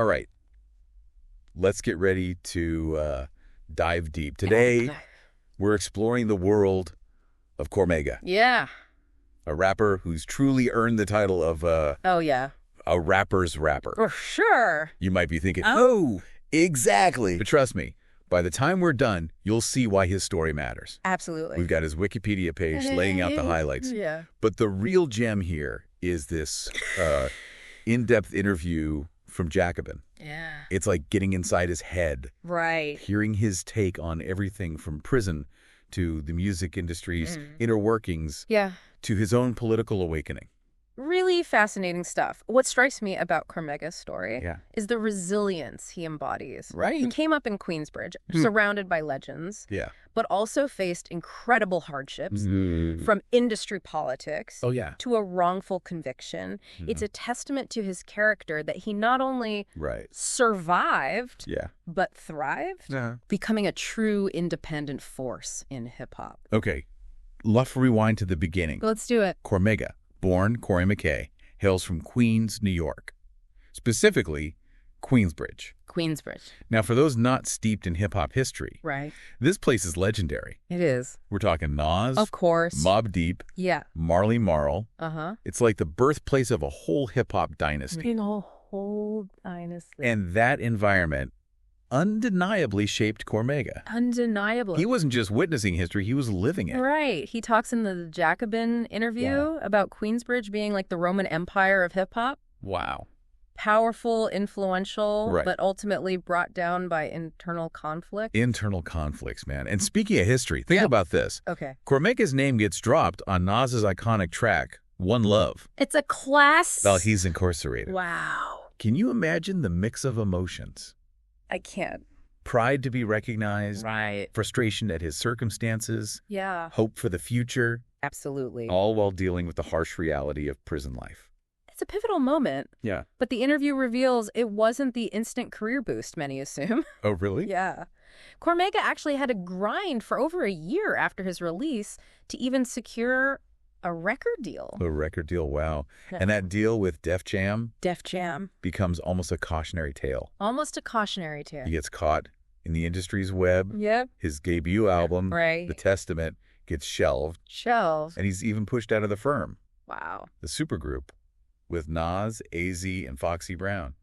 All right. Let's get ready to dive deep. Today, we're exploring the world of Cormega. Yeah. A rapper who's truly earned the title of Oh, yeah. a rapper's rapper. For sure. You might be thinking, oh, exactly. But trust me, by the time we're done, you'll see why his story matters. Absolutely. We've got his Wikipedia page laying out the highlights. Yeah. But the real gem here is this in-depth interview from Jacobin. Yeah. It's like getting inside his head, Right. hearing his take on everything from prison to the music industry's inner workings Yeah. to his own political awakening. Really fascinating stuff. What strikes me about Cormega's story Yeah. is the resilience he embodies. Right. He came up in Queensbridge, surrounded by legends, Yeah. but also faced incredible hardships from industry politics Oh, yeah. to a wrongful conviction. It's a testament to his character that he not only Right. survived, Yeah. but thrived, becoming a true independent force in hip-hop. Okay. Let's rewind to the beginning. Let's do it. Cormega, born Corey McKay, hails from Queens, New York. Specifically, Queensbridge. Queensbridge. Now, for those not steeped in hip-hop history, Right. this place is legendary. It is. We're talking Nas, Of course. Mobb Deep, Yeah. Marley Marl. Uh-huh. It's like the birthplace of a whole hip-hop dynasty. In a whole dynasty. And that environment undeniably shaped Cormega. Undeniably. He wasn't just witnessing history, he was living it. Right. He talks in the Jacobin interview about Queensbridge being like the Roman Empire of hip-hop. Wow. Powerful, influential, Right. but ultimately brought down by internal conflict. Internal conflicts, man. And speaking of history, think about this. Okay. Cormega's name gets dropped on Nas's iconic track, One Love, It's a class. while he's incarcerated. Wow. Can you imagine the mix of emotions? I can't. Pride to be recognized, Right. frustration at his circumstances, Yeah. hope for the future, Absolutely. all while dealing with the harsh reality of prison life. It's a pivotal moment, Yeah. but the interview reveals it wasn't the instant career boost many assume. Oh, really? Yeah. Cormega actually had to grind for over a year after his release to even secure a record deal. A record deal, wow. And that deal with Def Jam Def Jam. becomes almost a cautionary tale. Almost a cautionary tale. He gets caught in the industry's web. Yep. His debut album, Right. The Testament, gets shelved, Shelves. and he's even pushed out of the firm, Wow. the supergroup, with Nas, AZ, and Foxy Brown.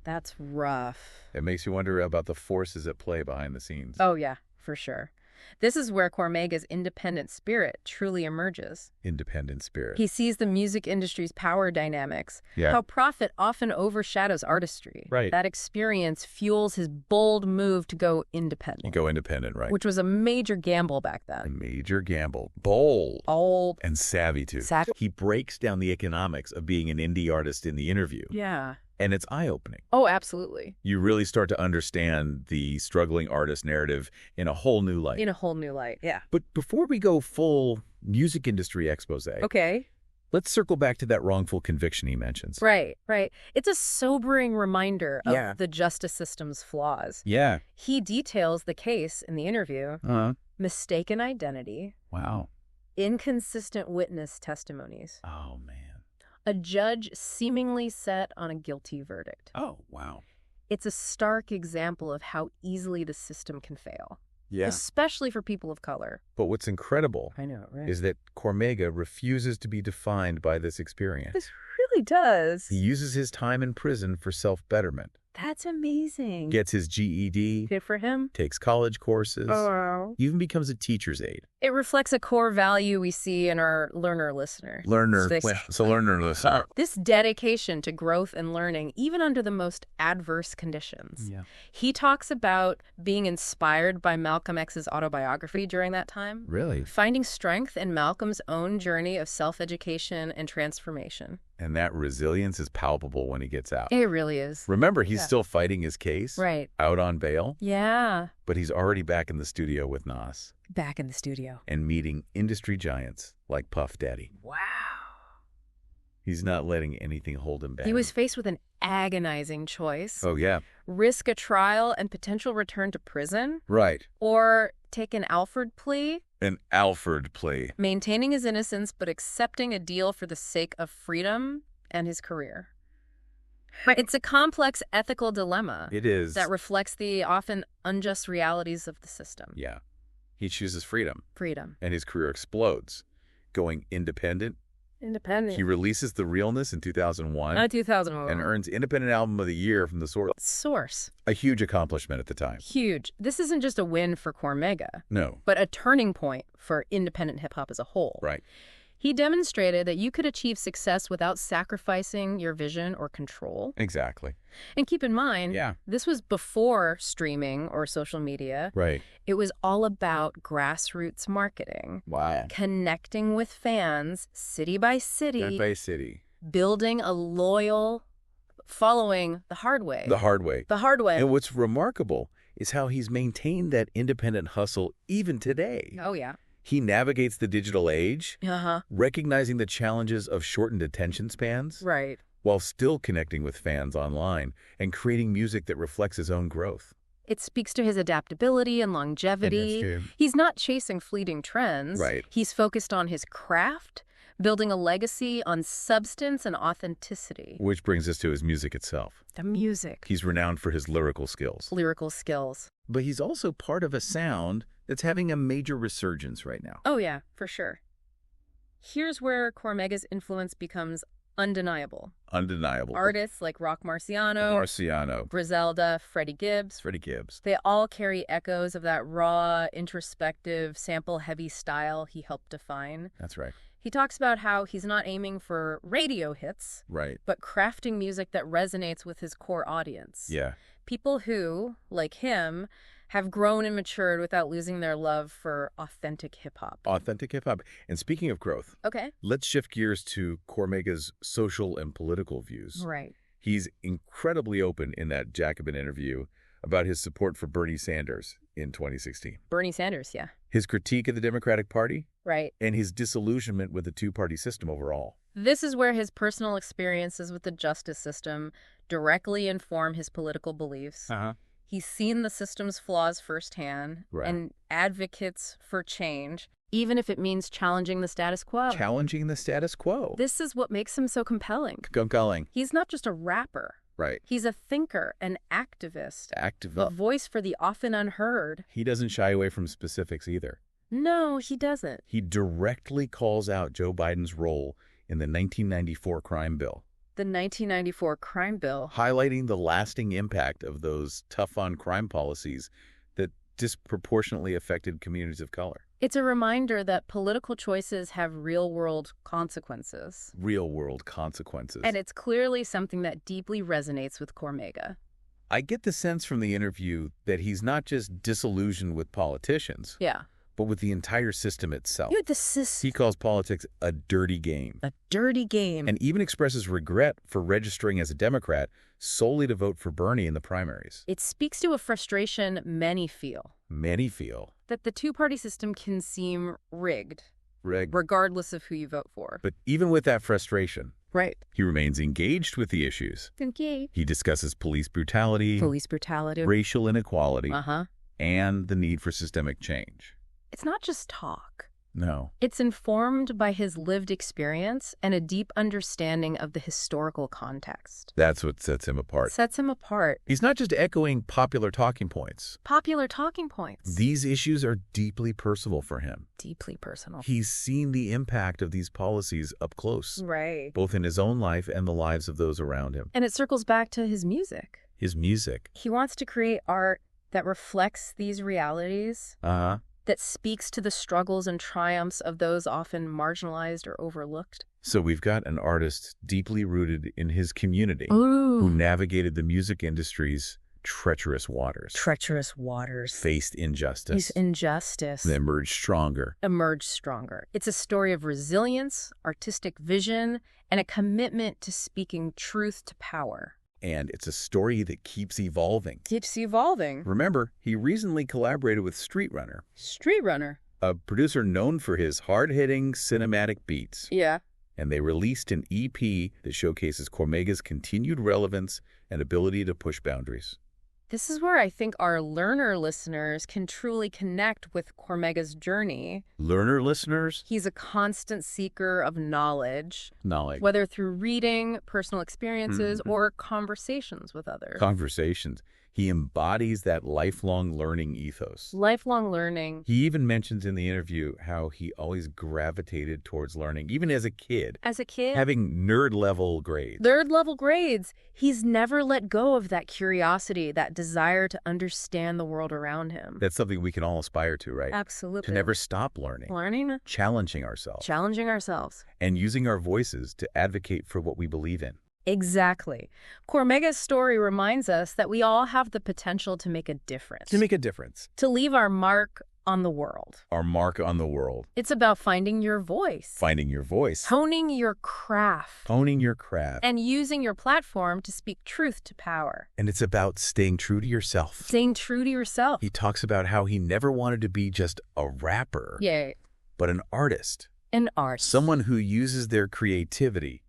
That's rough. It makes you wonder about the forces at play behind the scenes. Oh, yeah, for sure. This is where Cormega's independent spirit truly emerges. Independent spirit. He sees the music industry's power dynamics, Yeah. how profit often overshadows artistry. Right. That experience fuels his bold move to go independent, You go independent, right? which was a major gamble back A then. major gamble. Bold. Old. And savvy, too. Savvy. He breaks down the economics of being an indie artist in the interview, Yeah. and it's eye-opening. Oh, absolutely. You really start to understand the struggling artist narrative in a whole new light. In a whole new light. Yeah. But before we go full music industry expose, Okay. let's circle back to that wrongful conviction he mentions. Right, right. It's a sobering reminder of Yeah. the justice system's flaws. Yeah. He details the case in the interview: mistaken identity, Wow. inconsistent witness testimonies, Oh, man. a judge seemingly set on a guilty verdict. Oh, wow. It's a stark example of how easily the system can fail, Yeah. especially for people of color. But what's incredible I know, right? is that Cormega refuses to be defined by this experience. This really does. He uses his time in prison for self-betterment, That's amazing. gets his GED, Good for him. takes college courses, Oh. even becomes a teacher's aide. It reflects a core value we see in our learner listener. Learner This- listener. This dedication to growth and learning, even under the most adverse conditions. Yeah. He talks about being inspired by Malcolm X's autobiography during that time, Really? finding strength in Malcolm's own journey of self-education and transformation. And that resilience is palpable when he gets out. It really is. Remember, he's still fighting his case, Right. out on bail, Yeah. but he's already back in the studio with Nas Back in the studio. and meeting industry giants like Puff Daddy. Wow. He's not letting anything hold him back. He was faced with an agonizing choice. Oh, yeah. Risk a trial and potential return to prison, Right. or take an Alford plea, An Alford plea. maintaining his innocence but accepting a deal for the sake of freedom and his career. It's a complex ethical dilemma. It is. That reflects the often unjust realities of the system. Yeah. He chooses freedom. Freedom. And his career explodes. Going independent. Independent. He releases The Realness in 2001. 2001. And earns Independent Album of the Year from the Source. A huge accomplishment at the time. Huge. This isn't just a win for Cormega. No. But a turning point for independent hip-hop as a whole. Right. He demonstrated that you could achieve success without sacrificing your vision or control. Exactly. And keep in mind, Yeah. This was before streaming or social media. Right. It was all about grassroots marketing. Wow. Connecting with fans, city by city. By city. Building a loyal following the hard way. The hard way. The hard way. And what's remarkable is how he's maintained that independent hustle even today. Oh, yeah. He navigates the digital age, recognizing the challenges of shortened attention spans, Right. while still connecting with fans online and creating music that reflects his own growth. It speaks to his adaptability and longevity. He's not chasing fleeting trends. Right. He's focused on his craft, building a legacy on substance and authenticity. Which brings us to his music itself. The music. He's renowned for his lyrical skills. Lyrical skills. But he's also part of a sound that's having a major resurgence right now. Oh, yeah, for sure. Here's where Cormega's influence becomes undeniable. Undeniable. Artists like Rock Marciano, Griselda, Freddie Gibbs. They all carry echoes of that raw, introspective, sample-heavy style he helped define. That's right. He talks about how he's not aiming for radio hits, Right. but crafting music that resonates with his core audience. Yeah. People who, like him, have grown and matured without losing their love for authentic hip-hop. Authentic hip-hop. And speaking of growth, Okay. let's shift gears to Cormega's social and political views. Right. He's incredibly open in that Jacobin interview about his support for Bernie Sanders in 2016. Bernie Sanders, yeah. His critique of the Democratic Party. Right. And his disillusionment with the two-party system overall. This is where his personal experiences with the justice system directly inform his political beliefs. He's seen the system's flaws firsthand and advocates for change, even if it means challenging the status quo. Challenging the status quo. This is what makes him so compelling. Compelling. He's not just a rapper. Right. He's a thinker, an activist, a voice for the often unheard. He doesn't shy away from specifics either. No, he doesn't. He directly calls out Joe Biden's role in the 1994 crime bill. The 1994 crime bill. Highlighting the lasting impact of those tough-on-crime policies that disproportionately affected communities of color. It's a reminder that political choices have real-world consequences. Real-world consequences. And it's clearly something that deeply resonates with Cormega. I get the sense from the interview that he's not just disillusioned with politicians. Yeah. But with the entire system itself. The He calls politics a dirty game. A dirty game. And even expresses regret for registering as a Democrat solely to vote for Bernie in the primaries. It speaks to a frustration many feel. Many feel. That the two-party system can seem rigged. Rigged. Regardless of who you vote for. But even with that frustration, right, he remains engaged with the issues. Engaged. He discusses police brutality, racial inequality, and the need for systemic change. It's not just talk. No. It's informed by his lived experience and a deep understanding of the historical context. That's what sets him apart. He's not just echoing popular talking points. These issues are deeply personal for him. Deeply personal. He's seen the impact of these policies up close. Right. Both in his own life and the lives of those around him. And it circles back to his music. His music. He wants to create art that reflects these realities. That speaks to the struggles and triumphs of those often marginalized or overlooked. So we've got an artist deeply rooted in his community who navigated the music industry's treacherous waters. Faced injustice. And emerged stronger. It's a story of resilience, artistic vision, and a commitment to speaking truth to power. And it's a story that keeps evolving. Remember, he recently collaborated with Street Runner, a producer known for his hard-hitting cinematic beats. Yeah. And they released an EP that showcases Cormega's continued relevance and ability to push boundaries. This is where I think our learner listeners can truly connect with Cormega's journey. Learner listeners? He's a constant seeker of knowledge. Whether through reading, personal experiences, or conversations with others. Conversations. He embodies that lifelong learning ethos. Lifelong learning. He even mentions in the interview how he always gravitated towards learning, even as a kid. As a kid? Having nerd-level grades. Nerd-level grades. He's never let go of that curiosity, that desire to understand the world around him. That's something we can all aspire to, right? Absolutely. To never stop learning. Learning. Challenging ourselves. Challenging ourselves. And using our voices to advocate for what we believe in. Exactly. Cormega's story reminds us that we all have the potential to make a difference. To make a difference. To leave our mark on the world. Our mark on the world. It's about finding your voice. Finding your voice. Honing your craft. Honing your craft. And using your platform to speak truth to power. And it's about staying true to yourself. Staying true to yourself. He talks about how he never wanted to be just a rapper. Yeah. But an artist. An artist. Someone who uses their creativity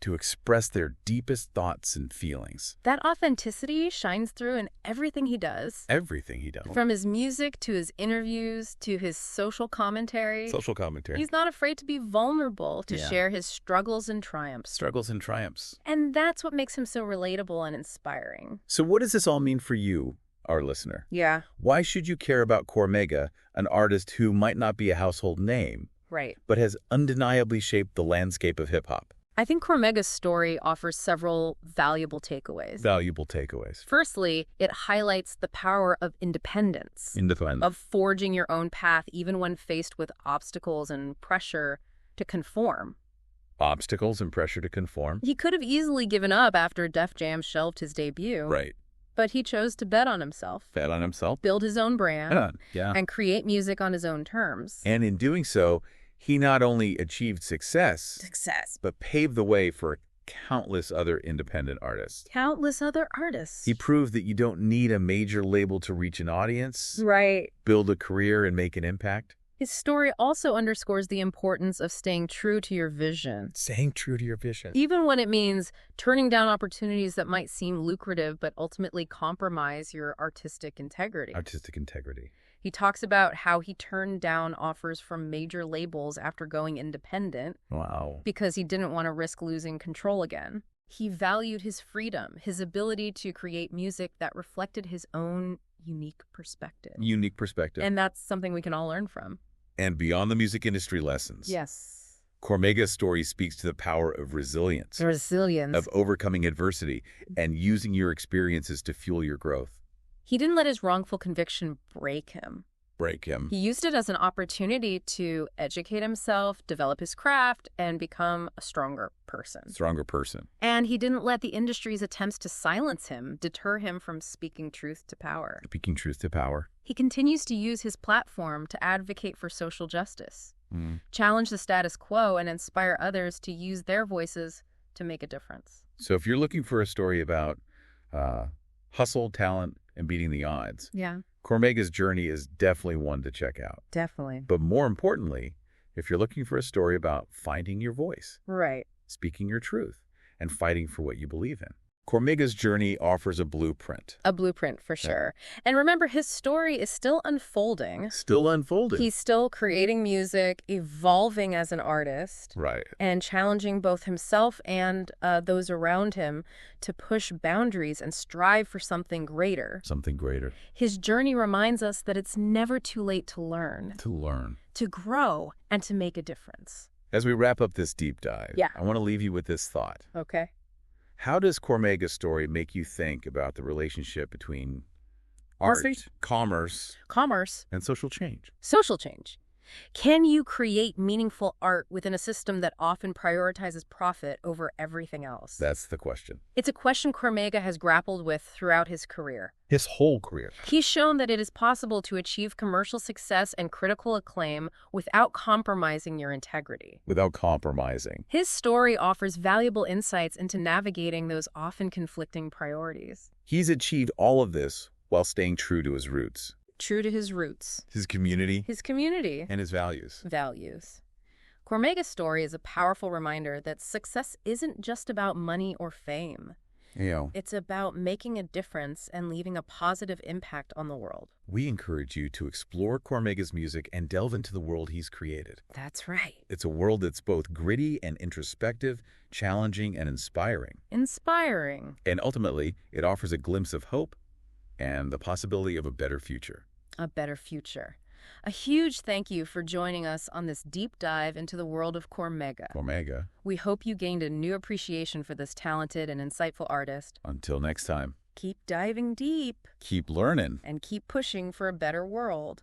to express their deepest thoughts and feelings. That authenticity shines through in everything he does. Everything he does. From his music to his interviews to his social commentary. Social commentary. He's not afraid to be vulnerable, to share his struggles and triumphs. Struggles and triumphs. And that's what makes him so relatable and inspiring. So what does this all mean for you, our listener? Yeah. Why should you care about Cormega, an artist who might not be a household name, right, but has undeniably shaped the landscape of hip-hop? I think Cormega's story offers several valuable takeaways. Valuable takeaways. Firstly, it highlights the power of independence. Of forging your own path even when faced with obstacles and pressure to conform. Obstacles and pressure to conform? He could have easily given up after Def Jam shelved his debut. Right. But he chose to bet on himself. Bet on himself? Build his own brand. Yeah. And create music on his own terms. And in doing so, he not only achieved success, but paved the way for countless other independent artists. Countless other artists. He proved that you don't need a major label to reach an audience, right, build a career, and make an impact. His story also underscores the importance of staying true to your vision. Staying true to your vision. Even when it means turning down opportunities that might seem lucrative but ultimately compromise your artistic integrity. Artistic integrity. He talks about how he turned down offers from major labels after going independent. Wow. Because he didn't want to risk losing control again. He valued his freedom, his ability to create music that reflected his own unique perspective. Unique perspective. And that's something we can all learn from. And beyond the music industry lessons. Yes. Cormega's story speaks to the power of resilience. Resilience. Of overcoming adversity and using your experiences to fuel your growth. He didn't let his wrongful conviction break him. He used it as an opportunity to educate himself, develop his craft, and become a stronger person. And he didn't let the industry's attempts to silence him deter him from speaking truth to power. He continues to use his platform to advocate for social justice, challenge the status quo, and inspire others to use their voices to make a difference. So if you're looking for a story about hustle, talent, and beating the odds, Cormega's journey is definitely one to check out. Definitely. But more importantly, if you're looking for a story about finding your voice, right, speaking your truth, and fighting for what you believe in, Cormega's journey offers a blueprint. A blueprint, for sure. And remember, his story is still unfolding. He's still creating music, evolving as an artist. Right. And challenging both himself and those around him to push boundaries and strive for something greater. His journey reminds us that it's never too late to learn. To grow, and to make a difference. As we wrap up this deep dive, I want to leave you with this thought. Okay. How does Cormega's story make you think about the relationship between art, commerce, and social change? Social change. Can you create meaningful art within a system that often prioritizes profit over everything else? That's the question. It's a question Cormega has grappled with throughout his career. His whole career. He's shown that it is possible to achieve commercial success and critical acclaim without compromising your integrity. His story offers valuable insights into navigating those often conflicting priorities. He's achieved all of this while staying true to his roots. His community. And his values. Cormega's story is a powerful reminder that success isn't just about money or fame. It's about making a difference and leaving a positive impact on the world. We encourage you to explore Cormega's music and delve into the world he's created. That's right. It's a world that's both gritty and introspective, challenging and inspiring. Inspiring. And ultimately, it offers a glimpse of hope and the possibility of a better future. A better future. A huge thank you for joining us on this deep dive into the world of Cormega. Cormega. We hope you gained a new appreciation for this talented and insightful artist. Until next time. Keep diving deep. Keep learning. And keep pushing for a better world.